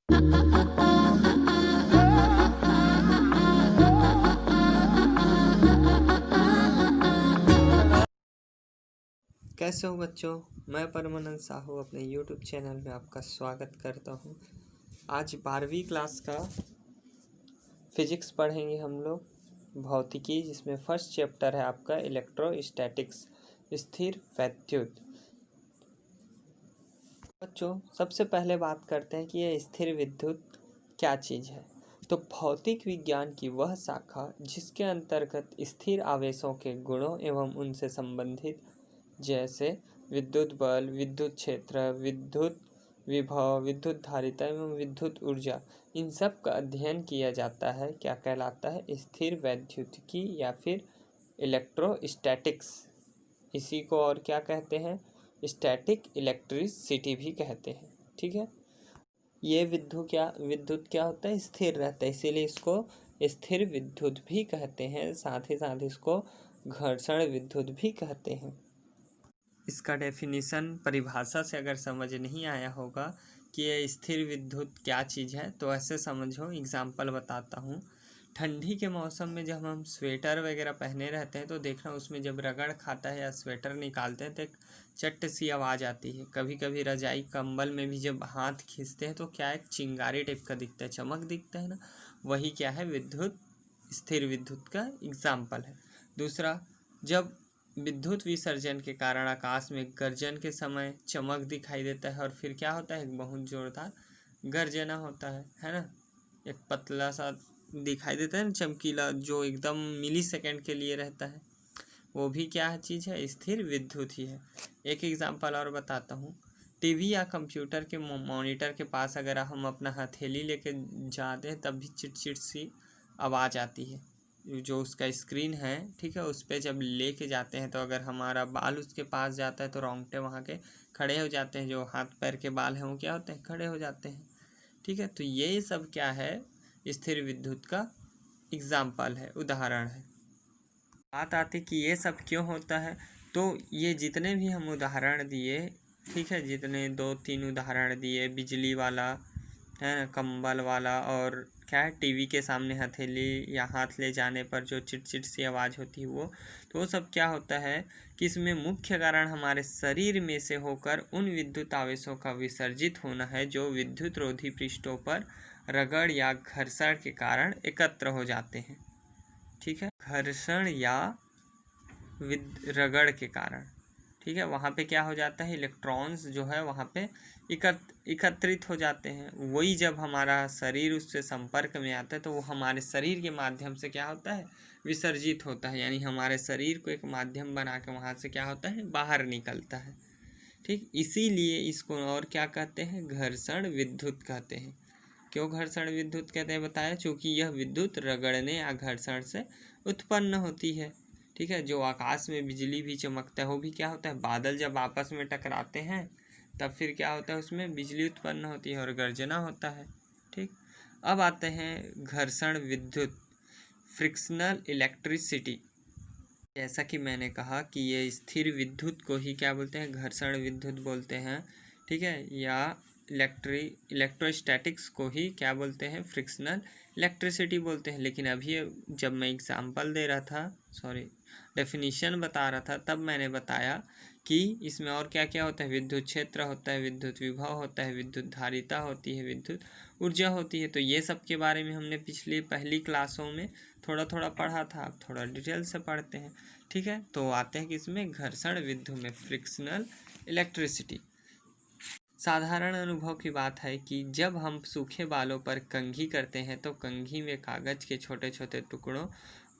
कैसे हो बच्चों। मैं परमानंद साहू अपने YouTube चैनल में आपका स्वागत करता हूं। आज 12वीं क्लास का फिजिक्स पढ़ेंगे हम लोग, भौतिकी, जिसमें फर्स्ट चैप्टर है आपका इलेक्ट्रोस्टैटिक्स, स्थिर वैद्युत। बच्चों सबसे पहले बात करते हैं कि यह स्थिर विद्युत क्या चीज़ है। तो भौतिक विज्ञान की वह शाखा जिसके अंतर्गत स्थिर आवेशों के गुणों एवं उनसे संबंधित जैसे विद्युत बल, विद्युत क्षेत्र, विद्युत विभव, विद्युत धारिता एवं विद्युत ऊर्जा, इन सब का अध्ययन किया जाता है, क्या कहलाता है? स्थिर वैद्युतिकी या फिर इलेक्ट्रोस्टैटिक्स। इसी को और क्या कहते हैं? स्टैटिक इलेक्ट्रिसिटी भी कहते हैं। ठीक है, ये विद्युत क्या होता है? स्थिर रहता है, इसीलिए इसको स्थिर विद्युत भी कहते हैं। साथ ही साथ इसको घर्षण विद्युत भी कहते हैं। इसका डेफिनेशन, परिभाषा से अगर समझ नहीं आया होगा कि ये स्थिर विद्युत क्या चीज़ है, तो ऐसे समझो। एग्जाम्पल बताता हूँ। ठंडी के मौसम में जब हम स्वेटर वगैरह पहने रहते हैं तो देखना उसमें जब रगड़ खाता है या स्वेटर निकालते हैं तो एक चट्ट सी आवाज़ आती है। कभी कभी रजाई कंबल में भी जब हाथ खींचते हैं तो क्या एक चिंगारी टाइप का दिखता है, चमक दिखता है ना, वही क्या है? विद्युत, स्थिर विद्युत का एग्जाम्पल है। दूसरा, जब विद्युत विसर्जन के कारण आकाश में गर्जन के समय चमक दिखाई देता है और फिर क्या होता है? एक बहुत जोरदार गर्जना होता है ना। एक पतला सा दिखाई देता है ना, चमकीला, जो एकदम मिली सेकेंड के लिए रहता है, वो भी क्या है? चीज़ है, स्थिर विद्युत ही है। एक एग्जांपल और बताता हूँ। टीवी या कंप्यूटर के मॉनिटर के पास अगर हम अपना हथेली लेके जाते हैं तब भी चिटचिट सी आवाज़ आती है। जो उसका स्क्रीन है, ठीक है, उस पर जब लेके जाते हैं तो अगर हमारा बाल उसके पास जाता है तो रोंगटे वहाँ के खड़े हो जाते हैं। जो हाथ पैर के बाल हैं वो क्या होते हैं? खड़े हो जाते हैं। ठीक है, तो ये सब क्या है? स्थिर विद्युत का एग्जाम्पल है, उदाहरण है। बात आती कि ये सब क्यों होता है, तो ये जितने भी हम उदाहरण दिए, ठीक है, जितने 2-3 उदाहरण दिए, बिजली वाला है ना, कंबल वाला, और क्या है, टीवी के सामने हथेली या हाथ ले जाने पर जो चिटचिट सी आवाज़ होती है वो, तो वो सब क्या होता है कि इसमें मुख्य कारण हमारे शरीर में से होकर उन विद्युत आवेशों का विसर्जित होना है जो विद्युत रोधी पृष्ठों पर रगड़ या घर्षण के कारण एकत्र हो जाते हैं। ठीक है, घर्षण या रगड़ के कारण, ठीक है, वहाँ पे क्या हो जाता है? इलेक्ट्रॉन्स जो है वहाँ पे एकत्रित हो जाते हैं। वही जब हमारा शरीर उससे संपर्क में आता है तो वो हमारे शरीर के माध्यम से क्या होता है? विसर्जित होता है, यानी हमारे शरीर को एक माध्यम बना के वहाँ से क्या होता है? बाहर निकलता है। ठीक, इसीलिए इसको और क्या कहते हैं? घर्षण विद्युत कहते हैं। क्यों घर्षण विद्युत कहते हैं बताया? क्योंकि यह विद्युत रगड़ने या घर्षण से उत्पन्न होती है। ठीक है, जो आकाश में बिजली भी चमकता है वो भी क्या होता है? बादल जब आपस में टकराते हैं तब फिर क्या होता है? उसमें बिजली उत्पन्न होती है और गर्जना होता है। ठीक, अब आते हैं घर्षण विद्युत, फ्रिक्शनल इलेक्ट्रिसिटी। जैसा कि मैंने कहा कि ये स्थिर विद्युत को ही क्या बोलते हैं? घर्षण विद्युत बोलते हैं। ठीक है, या इलेक्ट्रोस्टैटिक्स को ही क्या बोलते हैं? फ्रिक्शनल इलेक्ट्रिसिटी बोलते हैं। लेकिन अभी जब मैं एग्जांपल दे रहा था, डेफिनेशन बता रहा था, तब मैंने बताया कि इसमें और क्या क्या होता है? विद्युत क्षेत्र होता है, विद्युत विभव होता है, विद्युत धारिता होती है, विद्युत ऊर्जा होती है। तो ये सब के बारे में हमने पहली क्लासों में थोड़ा थोड़ा पढ़ा था, अब थोड़ा डिटेल से पढ़ते हैं। ठीक है, तो आते हैं कि इसमें घर्षण विद्युत में फ्रिक्शनल इलेक्ट्रिसिटी। साधारण अनुभव की बात है कि जब हम सूखे बालों पर कंघी करते हैं तो कंघी में कागज के छोटे छोटे टुकड़ों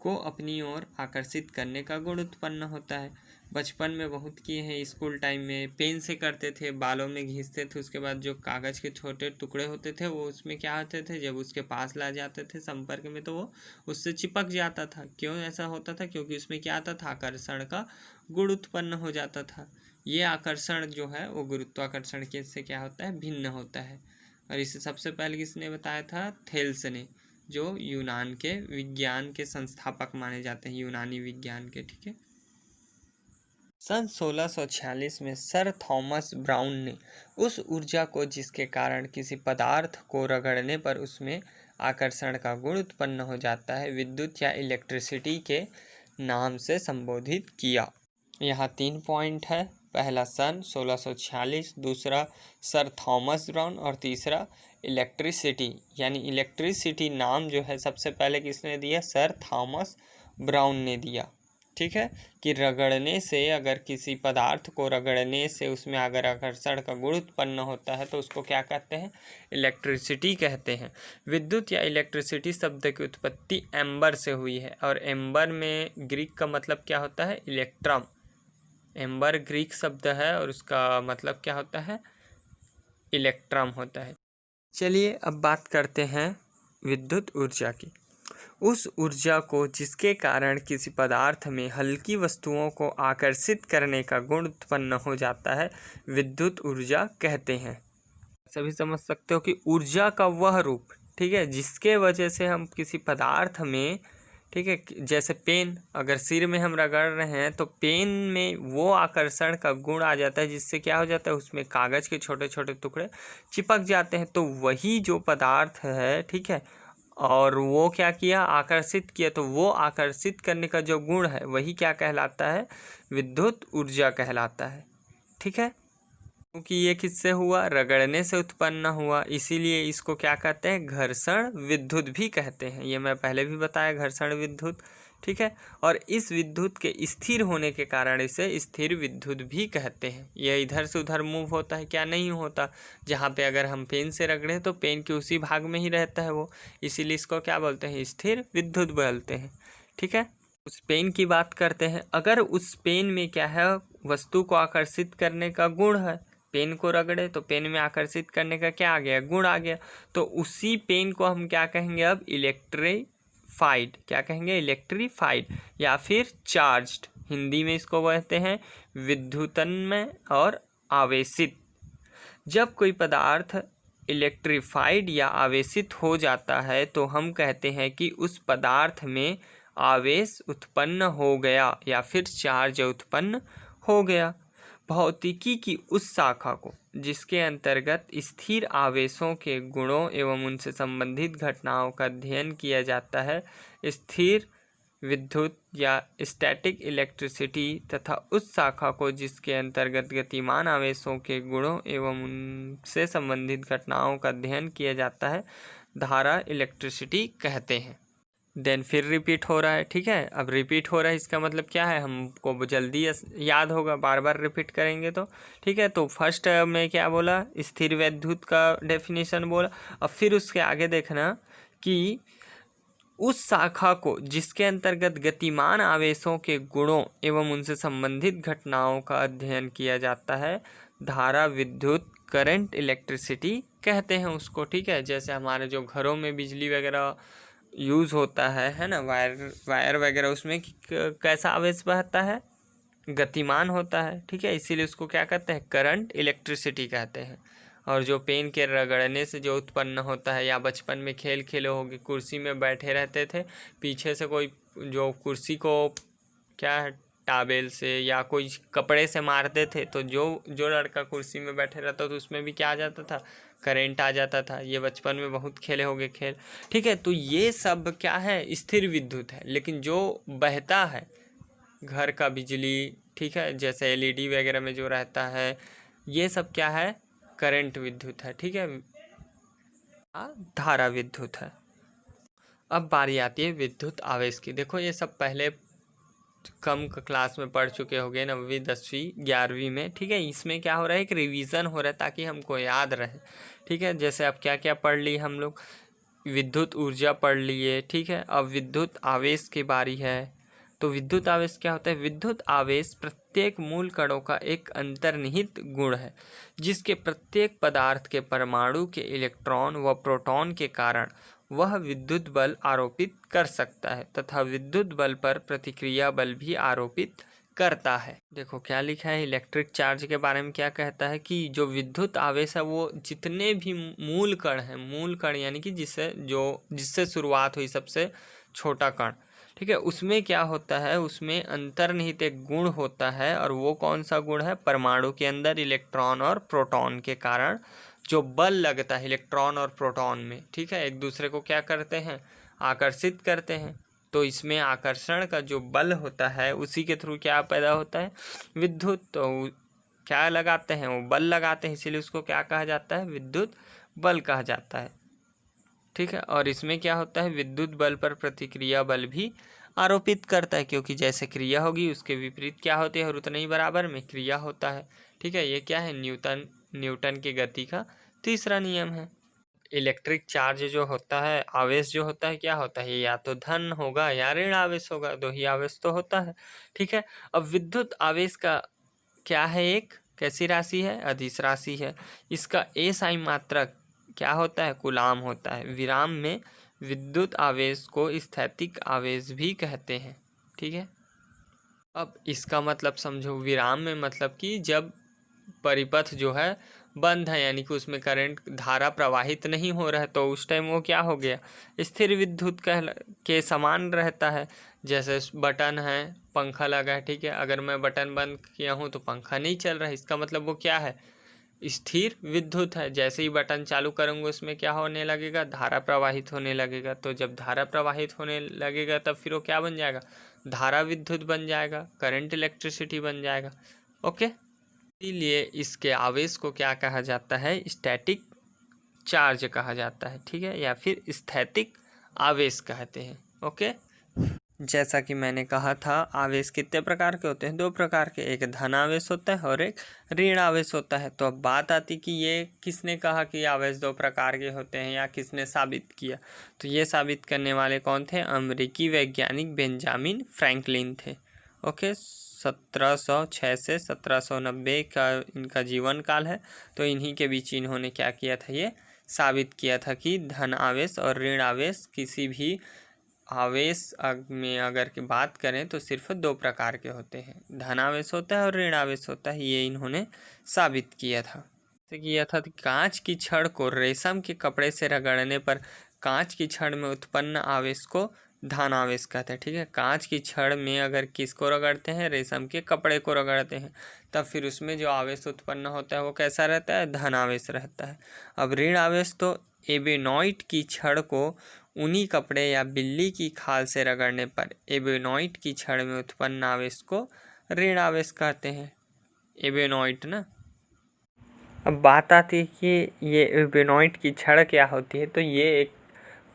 को अपनी ओर आकर्षित करने का गुण उत्पन्न होता है। बचपन में बहुत किए हैं, स्कूल टाइम में पेन से करते थे, बालों में घिसते थे, उसके बाद जो कागज़ के छोटे टुकड़े होते थे वो उसमें क्या होते थे? जब उसके पास ला जाते थे संपर्क में तो वो उससे चिपक जाता था। क्यों ऐसा होता था? क्योंकि उसमें क्या आता था? आकर्षण का गुण उत्पन्न हो जाता था। ये आकर्षण जो है वो गुरुत्वाकर्षण के से क्या होता है? भिन्न होता है। और इसे सबसे पहले किसने बताया था? थेल्स ने, जो यूनान के विज्ञान के संस्थापक माने जाते हैं, यूनानी विज्ञान के। ठीक है, सन 1646 में सर थॉमस ब्राउन ने उस ऊर्जा को जिसके कारण किसी पदार्थ को रगड़ने पर उसमें आकर्षण का गुण उत्पन्न हो जाता है, विद्युत या इलेक्ट्रिसिटी के नाम से संबोधित किया। यहाँ 3 पॉइंट है। पहला सन 1646, दूसरा सर थॉमस ब्राउन और तीसरा इलेक्ट्रिसिटी। यानी इलेक्ट्रिसिटी नाम जो है सबसे पहले किसने दिया? सर थॉमस ब्राउन ने दिया। ठीक है, कि रगड़ने से, अगर किसी पदार्थ को रगड़ने से उसमें अगर आकर्षण का गुण उत्पन्न होता है तो उसको क्या कहते हैं? इलेक्ट्रिसिटी कहते हैं। विद्युत या इलेक्ट्रिसिटी शब्द की उत्पत्ति एम्बर से हुई है, और एम्बर में ग्रीक का मतलब क्या होता है? इलेक्ट्रम। एम्बर ग्रीक शब्द है और उसका मतलब क्या होता है? इलेक्ट्रम होता है। चलिए अब बात करते हैं विद्युत ऊर्जा की। उस ऊर्जा को जिसके कारण किसी पदार्थ में हल्की वस्तुओं को आकर्षित करने का गुण उत्पन्न हो जाता है, विद्युत ऊर्जा कहते हैं। सभी समझ सकते हो कि ऊर्जा का वह रूप, ठीक है, जिसके वजह से हम किसी पदार्थ में, ठीक है, जैसे पेन, अगर सिर में हम रगड़ रहे हैं तो पेन में वो आकर्षण का गुण आ जाता है, जिससे क्या हो जाता है? उसमें कागज़ के छोटे छोटे टुकड़े चिपक जाते हैं। तो वही जो पदार्थ है, ठीक है, और वो क्या किया? आकर्षित किया। तो वो आकर्षित करने का जो गुण है वही क्या कहलाता है? विद्युत ऊर्जा कहलाता है। ठीक है, क्योंकि ये किससे हुआ? रगड़ने से उत्पन्न हुआ, इसीलिए इसको क्या कहते हैं? घर्षण विद्युत भी कहते हैं। ये मैं पहले भी बताया, घर्षण विद्युत। ठीक है, और इस विद्युत के स्थिर होने के कारण इसे स्थिर विद्युत भी कहते हैं। यह इधर से उधर मूव होता है, क्या नहीं होता? जहाँ पे अगर हम पेन से रगड़े तो पेन के उसी भाग में ही रहता है वो, इसीलिए इसको क्या बोलते हैं? स्थिर विद्युत बोलते हैं। ठीक है, उस पेन की बात करते हैं। अगर उस पेन में क्या है? वस्तु को आकर्षित करने का गुण है। पेन को रगड़े तो पेन में आकर्षित करने का क्या आ गया? गुण आ गया। तो उसी पेन को हम क्या कहेंगे अब? इलेक्ट्रीफाइड। क्या कहेंगे? इलेक्ट्रीफाइड या फिर चार्ज्ड। हिंदी में इसको कहते हैं विद्युतन्मय और आवेशित। जब कोई पदार्थ इलेक्ट्रीफाइड या आवेशित हो जाता है तो हम कहते हैं कि उस पदार्थ में आवेश उत्पन्न हो गया या फिर चार्ज उत्पन्न हो गया। भौतिकी की उस शाखा को जिसके अंतर्गत स्थिर आवेशों के गुणों एवं उनसे संबंधित घटनाओं का अध्ययन किया जाता है, स्थिर विद्युत या स्टैटिक इलेक्ट्रिसिटी, तथा उस शाखा को जिसके अंतर्गत गतिमान आवेशों के गुणों एवं उनसे संबंधित घटनाओं का अध्ययन किया जाता है, धारा इलेक्ट्रिसिटी कहते हैं। देन फिर रिपीट हो रहा है। ठीक है, अब रिपीट हो रहा है इसका मतलब क्या है? हमको जल्दी याद होगा, बार बार रिपीट करेंगे तो। ठीक है, तो फर्स्ट में क्या बोला? स्थिर विद्युत का डेफिनेशन बोला। अब फिर उसके आगे देखना कि उस शाखा को जिसके अंतर्गत गतिमान आवेशों के गुणों एवं उनसे संबंधित घटनाओं का अध्ययन किया जाता है, धारा विद्युत, करंट इलेक्ट्रिसिटी कहते हैं उसको। ठीक है, जैसे हमारे जो घरों में बिजली वगैरह यूज़ होता है ना, वायर वगैरह, उसमें कैसा आवेश बहता है? गतिमान होता है। ठीक है, इसीलिए उसको क्या कहते हैं? करंट इलेक्ट्रिसिटी कहते हैं। और जो पेन के रगड़ने से जो उत्पन्न होता है, या बचपन में खेल खेले होगे, कुर्सी में बैठे रहते थे, पीछे से कोई जो कुर्सी को क्या है, टावेल से या कोई कपड़े से मारते थे, तो जो लड़का कुर्सी में बैठे रहता तो उसमें भी क्या आ जाता था? करंट आ जाता था। ये बचपन में बहुत खेले होगे खेल। ठीक है, तो ये सब क्या है? स्थिर विद्युत है। लेकिन जो बहता है घर का बिजली, ठीक है, जैसे एलईडी वगैरह में जो रहता है, ये सब क्या है? करंट विद्युत है। ठीक है, धारा विद्युत है। अब बारी आती है विद्युत आवेश की। देखो ये सब पहले कम क्लास में पढ़ चुके होंगे, 9वीं 10वीं 11वीं में। ठीक है, इसमें क्या हो रहा है? एक रिवीजन हो रहा है ताकि हमको याद रहे। ठीक है, जैसे अब क्या क्या पढ़ लिए हम लोग? विद्युत ऊर्जा पढ़ लिए। ठीक है, अब विद्युत आवेश की बारी है। तो विद्युत आवेश क्या होता है? विद्युत आवेश प्रत्येक मूल कणों का एक अंतर्निहित गुण है, जिसके प्रत्येक पदार्थ के परमाणु के इलेक्ट्रॉन व प्रोटॉन के कारण वह विद्युत बल आरोपित कर सकता है तथा विद्युत बल पर प्रतिक्रिया बल भी आरोपित करता है। देखो क्या लिखा है इलेक्ट्रिक चार्ज के बारे में। क्या कहता है कि जो विद्युत आवेश है वो जितने भी मूल कण हैं, मूल कण यानी कि जिससे शुरुआत हुई, सबसे छोटा कण, ठीक है, उसमें क्या होता है, उसमें अंतर्निहित एक गुण होता है, और वो कौन सा गुण है, परमाणु के अंदर इलेक्ट्रॉन और प्रोटॉन के कारण जो बल लगता है इलेक्ट्रॉन और प्रोटॉन में, ठीक है, एक दूसरे को क्या करते हैं, आकर्षित करते हैं। तो इसमें आकर्षण का जो बल होता है उसी के थ्रू क्या पैदा होता है, विद्युत। तो क्या लगाते हैं, वो बल लगाते हैं, इसीलिए उसको क्या कहा जाता है, विद्युत बल कहा जाता है। ठीक है, और इसमें क्या होता है, विद्युत बल पर प्रतिक्रिया बल भी आरोपित करता है, क्योंकि जैसे क्रिया होगी उसके विपरीत क्या होती है, और उतना ही बराबर में क्रिया होता है। ठीक है, ये क्या है, न्यूटन की गति का तीसरा नियम है। इलेक्ट्रिक चार्ज जो होता है, आवेश जो होता है, क्या होता है, या तो धन होगा या ऋण आवेश होगा, दो ही आवेश तो होता है। ठीक है, अब विद्युत आवेश का क्या है, एक कैसी राशि है, अदिश राशि है। इसका ए साई मात्रक क्या होता है, कूलाम होता है। विराम में विद्युत आवेश को स्थैतिक आवेश भी कहते हैं। ठीक है, अब इसका मतलब समझो, विराम में मतलब कि जब परिपथ जो है बंद है, यानी कि उसमें करंट धारा प्रवाहित नहीं हो रहा है, तो उस टाइम वो क्या हो गया, स्थिर विद्युत के समान रहता है। जैसे बटन है, पंखा लगा है, ठीक है, अगर मैं बटन बंद किया हूँ तो पंखा नहीं चल रहा है, इसका मतलब वो क्या है, स्थिर विद्युत है। जैसे ही बटन चालू करूँगा उसमें क्या होने लगेगा, धारा प्रवाहित होने लगेगा। तो जब धारा प्रवाहित होने लगेगा तब फिर वो क्या बन जाएगा, धारा विद्युत बन जाएगा, करंट इलेक्ट्रिसिटी बन जाएगा। ओके, इसीलिए इसके आवेश को क्या कहा जाता है, स्टैटिक चार्ज कहा जाता है। ठीक है, या फिर स्थैतिक आवेश कहते हैं। ओके, जैसा कि मैंने कहा था, आवेश कितने प्रकार के होते हैं, दो प्रकार के, एक धन आवेश होता है और एक ऋण आवेश होता है। तो अब बात आती कि ये किसने कहा कि आवेश दो प्रकार के होते हैं, या किसने साबित किया। तो ये साबित करने वाले कौन थे, अमेरिकी वैज्ञानिक बेंजामिन फ्रैंकलिन थे। ओके, 1706 से 1790 का इनका जीवन काल है। तो इन्हीं के बीच इन्होंने क्या किया था, ये साबित किया था कि धन आवेश और ऋण आवेश, किसी भी आवेश में अगर की बात करें तो सिर्फ दो प्रकार के होते हैं, धन आवेश होता है और ऋण आवेश होता है। ये इन्होंने साबित किया था। जैसे किया था, कांच की छड़ को रेशम के कपड़े से रगड़ने पर कांच की छड़ में उत्पन्न आवेश को धन आवेश कहते हैं। ठीक है, कांच की छड़ में अगर किसको रगड़ते हैं, रेशम के कपड़े को रगड़ते हैं, तब फिर उसमें जो आवेश उत्पन्न होता है वो कैसा रहता है, धन आवेश रहता है। अब ऋण आवेश तो एबेनॉइट की छड़ को ऊनी कपड़े या बिल्ली की खाल से रगड़ने पर एबेनॉइट की छड़ में उत्पन्न आवेश को ऋण आवेश कहते हैं। एबेनॉइट ना, अब बात आती है कि ये एबेनॉइट की छड़ क्या होती है। तो ये एक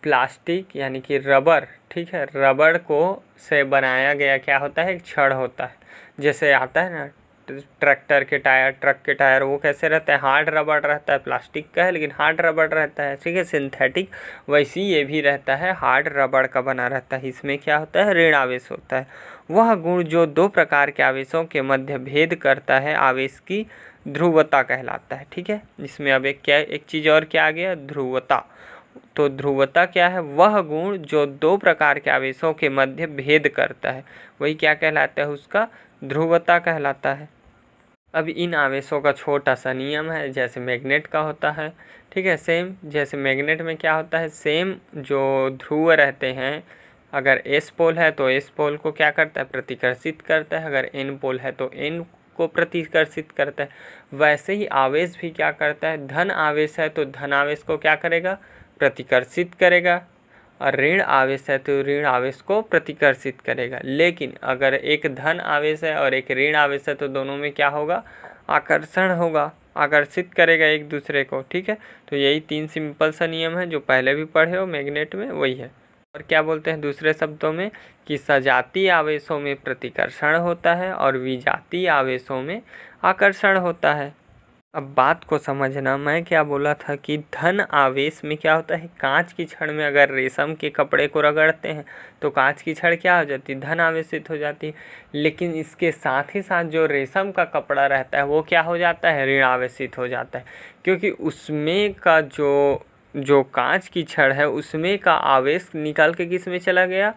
प्लास्टिक यानी कि रबर, ठीक है, रबर को से बनाया गया क्या होता है, एक छड़ होता है। जैसे आता है ना ट्रक के टायर वो कैसे रहता है, हार्ड रबड़ रहता है, प्लास्टिक का है लेकिन हार्ड रबड़ रहता है। ठीक है, सिंथेटिक, वैसे ही ये भी रहता है, हार्ड रबड़ का बना रहता है। इसमें क्या होता है, ऋण आवेश होता है। वह गुण जो दो प्रकार के आवेशों के मध्य भेद करता है, आवेश की ध्रुवता कहलाता है। ठीक है, इसमें अब एक चीज़ और क्या आ गया, ध्रुवता। तो ध्रुवता क्या है, वह गुण जो दो प्रकार के आवेशों के मध्य भेद करता है, वही क्या कहलाता है, उसका ध्रुवता कहलाता है। अब इन आवेशों का छोटा सा नियम है, जैसे मैग्नेट का होता है। ठीक है, सेम जैसे मैग्नेट में क्या होता है, सेम जो ध्रुव रहते हैं, अगर एस पोल है तो एस पोल को क्या करता है, प्रतिकर्षित करता है, अगर एन पोल है तो एन को प्रतिकर्षित करता है। वैसे ही आवेश भी क्या करता है, धन आवेश है तो धन आवेश को क्या करेगा, प्रतिकर्षित करेगा, और ऋण आवेश है तो ऋण आवेश को प्रतिकर्षित करेगा। लेकिन अगर एक धन आवेश है और एक ऋण आवेश है तो दोनों में क्या होगा, आकर्षण होगा, आकर्षित करेगा एक दूसरे को। ठीक है, तो यही तीन सिंपल सा नियम है जो पहले भी पढ़े हो मैग्नेट में, वही है। और क्या बोलते हैं दूसरे शब्दों में, कि सजातीय आवेशों में प्रतिकर्षण होता है और विजातीय आवेशों में आकर्षण होता है। अब बात को समझना, मैं क्या बोला था कि धन आवेश में क्या होता है, कांच की छड़ में अगर रेशम के कपड़े को रगड़ते हैं तो कांच की छड़ क्या हो जाती है, धन आवेशित हो जाती है। लेकिन इसके साथ ही साथ जो रेशम का कपड़ा रहता है वो क्या हो जाता है, ऋण आवेशित हो जाता है, क्योंकि उसमें का जो कांच की छड़ है उसमें का आवेश निकल के किस में चला गया,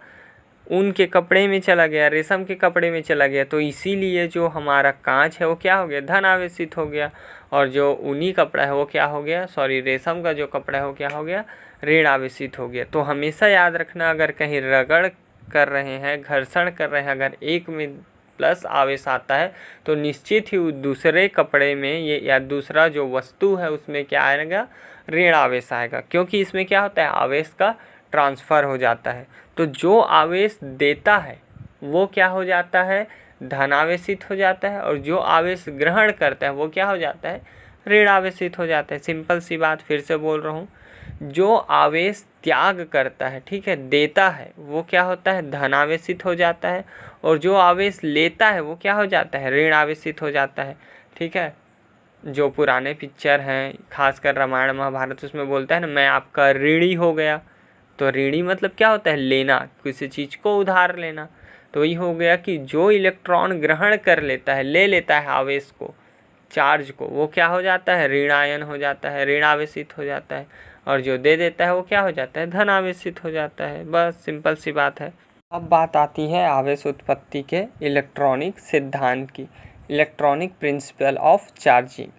ऊन के कपड़े में चला गया, रेशम के कपड़े में चला गया। तो इसीलिए जो हमारा कांच है वो क्या हो गया, धन आवेशित हो गया, और जो ऊनी कपड़ा है वो क्या हो गया, रेशम का जो कपड़ा है वो क्या हो गया, ऋण आवेशित हो गया। तो हमेशा याद रखना, अगर कहीं रगड़ कर रहे हैं, घर्षण कर रहे हैं, अगर एक में प्लस आवेश आता है तो निश्चित ही दूसरे कपड़े में ये या दूसरा जो वस्तु है उसमें क्या आएगा, ऋण आवेश आएगा, क्योंकि इसमें क्या होता है, आवेश का ट्रांसफ़र हो जाता है। तो जो आवेश देता है वो क्या हो जाता है, धनावेशित हो जाता है, और जो आवेश ग्रहण करता है वो क्या हो जाता है, ऋण आवेशित हो जाता है। सिंपल सी बात फिर से बोल रहा हूँ, जो आवेश त्याग करता है, ठीक है, देता है, वो क्या होता है, धनावेशित हो जाता है, और जो आवेश लेता है वो क्या हो जाता है, ऋण आवेशित हो जाता है। ठीक है, जो पुराने पिक्चर हैं खासकर रामायण महाभारत, उसमें बोलता है ना, मैं आपका ऋणी हो गया। तो ऋणी मतलब क्या होता है, लेना, किसी चीज़ को उधार लेना। तो वही हो गया कि जो इलेक्ट्रॉन ग्रहण कर लेता है, ले लेता है आवेश को, चार्ज को, वो क्या हो जाता है, ऋणायन हो जाता है, ऋण आवेशित हो जाता है, और जो दे देता है वो क्या हो जाता है, धन आवेशित हो जाता है। बस सिंपल सी बात है। अब बात आती है आवेश उत्पत्ति के इलेक्ट्रॉनिक सिद्धांत की, इलेक्ट्रॉनिक प्रिंसिपल ऑफ चार्जिंग।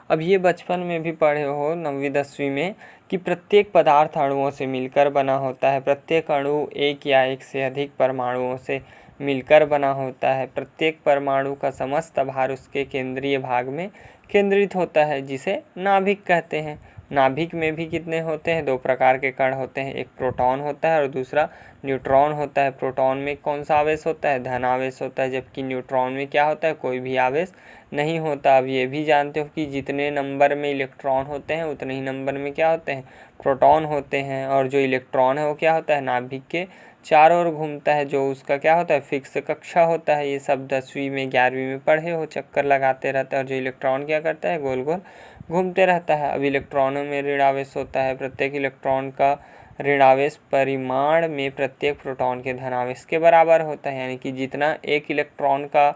अब ये बचपन में भी पढ़े हो 9वीं 10वीं में कि प्रत्येक पदार्थ अणुओं से मिलकर बना होता है, प्रत्येक अणु एक या एक से अधिक परमाणुओं से मिलकर बना होता है, प्रत्येक परमाणु का समस्त भार उसके केंद्रीय भाग में केंद्रित होता है, जिसे नाभिक कहते हैं। नाभिक में भी कितने होते हैं, 2 प्रकार के कण होते हैं, एक प्रोटॉन होता है और दूसरा न्यूट्रॉन होता है। प्रोटॉन में कौन सा आवेश होता है, धन आवेश होता है, जबकि न्यूट्रॉन में क्या होता है, कोई भी आवेश नहीं होता। अब ये भी जानते हो कि जितने नंबर में इलेक्ट्रॉन होते हैं उतने ही नंबर में क्या होते हैं, प्रोटॉन होते हैं, और जो इलेक्ट्रॉन है वो क्या होता है, नाभिक के चारों ओर घूमता है, जो उसका क्या होता है, फिक्स कक्षा होता है। ये सब 10वीं में 11वीं में पढ़े हो, चक्कर लगाते रहता है, और जो इलेक्ट्रॉन क्या करता है, गोल गोल घूमते रहता है। अब इलेक्ट्रॉनों में ऋण आवेश होता है, प्रत्येक इलेक्ट्रॉन का ऋण आवेश परिमाण में प्रत्येक प्रोटॉन के धन आवेश के बराबर होता है, यानी कि जितना एक इलेक्ट्रॉन का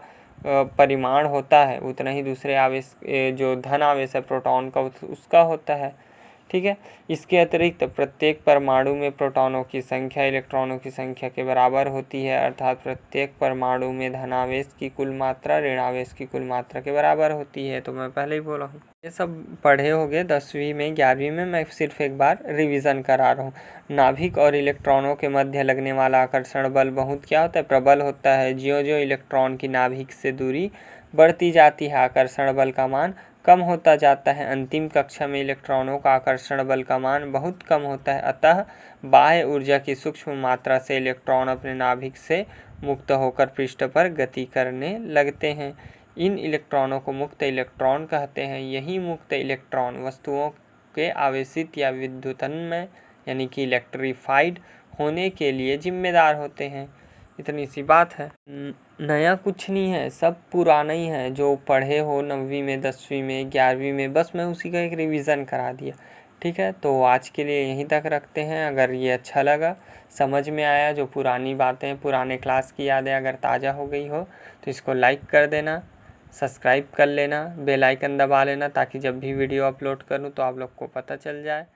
परिमाण होता है उतना ही दूसरे आवेश जो धन आवेश है प्रोटॉन का उसका होता है। ठीक है, इसके अतिरिक्त प्रत्येक परमाणु में प्रोटॉनों की संख्या इलेक्ट्रॉनों की संख्या के बराबर होती है, अर्थात प्रत्येक परमाणु में धनावेश की कुल मात्रा ऋणावेश की कुल मात्रा के बराबर होती है। तो मैं पहले ही बोला हूँ, ये सब पढ़े होंगे 10वीं में 11वीं में, मैं सिर्फ एक बार रिवीजन करा रहा हूँ। नाभिक और इलेक्ट्रॉनों के मध्य लगने वाला आकर्षण बल बहुत क्या होता है, प्रबल होता है। ज्यों ज्यों इलेक्ट्रॉन की नाभिक से दूरी बढ़ती जाती है, आकर्षण बल का मान कम होता जाता है। अंतिम कक्षा में इलेक्ट्रॉनों का आकर्षण बल का मान बहुत कम होता है, अतः बाह्य ऊर्जा की सूक्ष्म मात्रा से इलेक्ट्रॉन अपने नाभिक से मुक्त होकर पृष्ठ पर गति करने लगते हैं। इन इलेक्ट्रॉनों को मुक्त इलेक्ट्रॉन कहते हैं। यही मुक्त इलेक्ट्रॉन वस्तुओं के आवेशित या विद्युतन्मय यानी कि इलेक्ट्रीफाइड होने के लिए जिम्मेदार होते हैं। इतनी सी बात है, नया कुछ नहीं है, सब पुराना ही है जो पढ़े हो 9वीं में 10वीं में 11वीं में, बस मैं उसी का एक रिवीजन करा दिया। ठीक है, तो आज के लिए यहीं तक रखते हैं। अगर ये अच्छा लगा, समझ में आया, जो पुरानी बातें पुराने क्लास की यादें अगर ताज़ा हो गई हो तो इसको लाइक कर देना, सब्सक्राइब कर लेना, बेल आइकन दबा लेना, ताकि जब भी वीडियो अपलोड करूँ तो आप लोग को पता चल जाए।